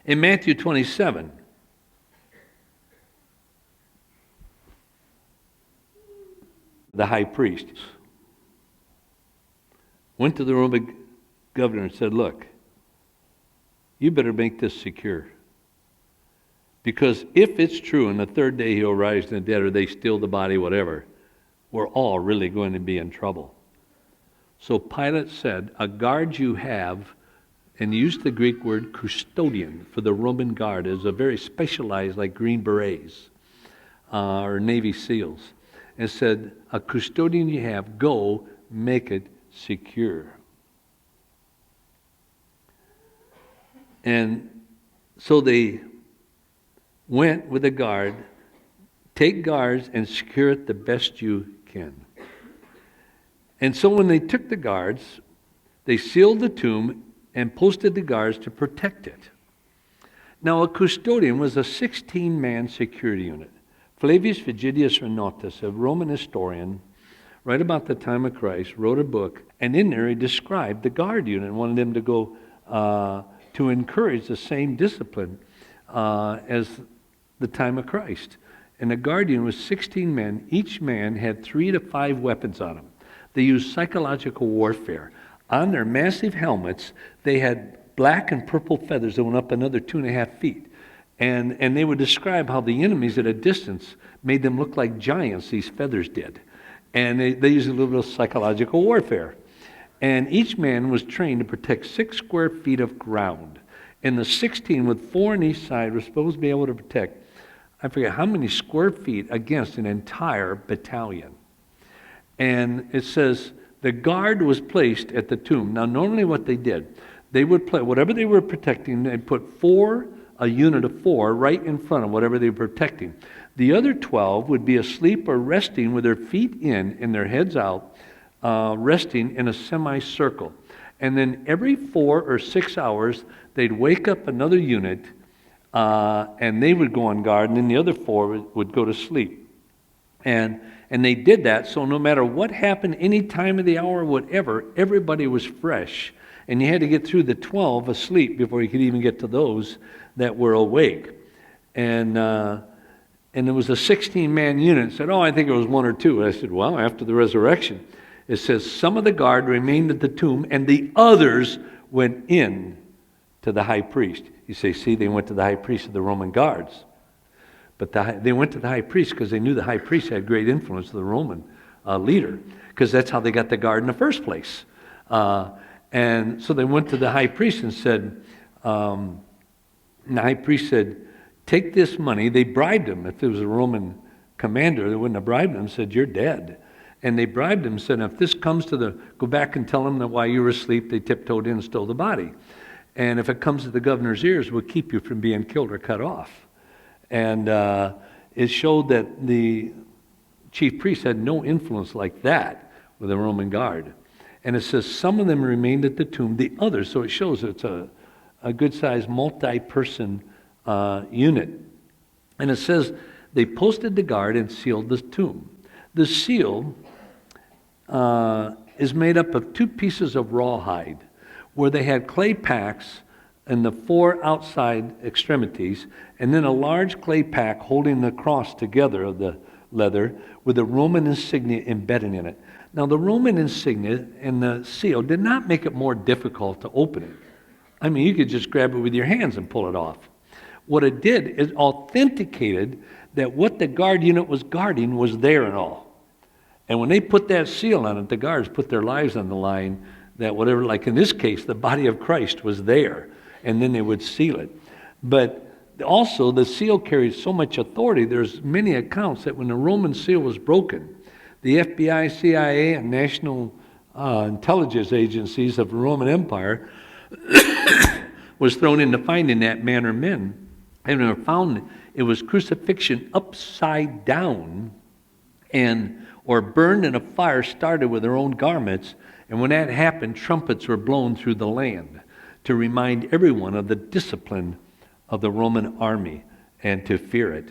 In Matthew 27, the high priest went to the Roman governor and said, look, you better make this secure. Because if it's true, and the third day he'll rise from the dead, or they steal the body, whatever, we're all really going to be in trouble. So Pilate said, a guard you have, and used the Greek word Koustodia for the Roman guard, is a very specialized, like Green Berets or Navy SEALs, and said, a custodian you have, go make it secure. And so they went with a guard, take guards and secure it the best you can. And so when they took the guards, they sealed the tomb and posted the guards to protect it. Now a custodian was a 16-man security unit. Flavius Viridius Renatus, a Roman historian, right about the time of Christ, wrote a book, and in there he described the guard unit and wanted them to go to encourage the same discipline as the time of Christ. And the guard unit was 16 men. Each man had 3 to 5 weapons on him. They used psychological warfare. On their massive helmets, they had black and purple feathers that went up another 2.5 feet. And they would describe how the enemies at a distance made them look like giants, these feathers did. And they used a little bit of psychological warfare. And each man was trained to protect 6 square feet of ground. And the 16 with 4 on each side were supposed to be able to protect, I forget how many square feet, against an entire battalion. And it says the guard was placed at the tomb. Now normally what they did, they would play, whatever they were protecting, they'd put a unit of 4 right in front of whatever they were protecting. The other 12 would be asleep or resting with their feet in and their heads out, resting in a semicircle. And then every 4 or 6 hours, they'd wake up another unit, and they would go on guard, and then the other 4 would go to sleep. And they did that, so no matter what happened, any time of the hour, whatever, everybody was fresh. And you had to get through the 12 asleep before you could even get to those that were awake. And it was a 16-man unit. It said, I think it was 1 or 2. I said, well, after the resurrection, it says, some of the guard remained at the tomb, and the others went in to the high priest. You say, see, they went to the high priest of the Roman guards. But they went to the high priest because they knew the high priest had great influence with the Roman leader, because that's how they got the guard in the first place. And so they went to the high priest and said, and the high priest said, take this money. They bribed him. If it was a Roman commander, they wouldn't have bribed him, said, you're dead. And they bribed him, said, if this comes to go back and tell them that while you were asleep, they tiptoed in and stole the body. And if it comes to the governor's ears, we'll keep you from being killed or cut off. And it showed that the chief priest had no influence like that with the Roman guard. And it says some of them remained at the tomb, the others, so it shows it's a good-sized multi-person unit. And it says they posted the guard and sealed the tomb. The seal is made up of 2 pieces of rawhide, where they had clay packs in the 4 outside extremities, and then a large clay pack holding the cross together of the leather with the Roman insignia embedded in it. Now the Roman insignia and the seal did not make it more difficult to open it. I mean, you could just grab it with your hands and pull it off. What it did is authenticated that what the guard unit was guarding was there and all. And when they put that seal on it, the guards put their lives on the line, that whatever, like in this case, the body of Christ was there, and then they would seal it. But also, the seal carried so much authority, there's many accounts that when the Roman seal was broken, the FBI, CIA, and national intelligence agencies of the Roman Empire was thrown into finding that man or men. And they found it was crucifixion upside down, or burned in a fire started with their own garments. And when that happened, trumpets were blown through the land to remind everyone of the discipline of the Roman army and to fear it.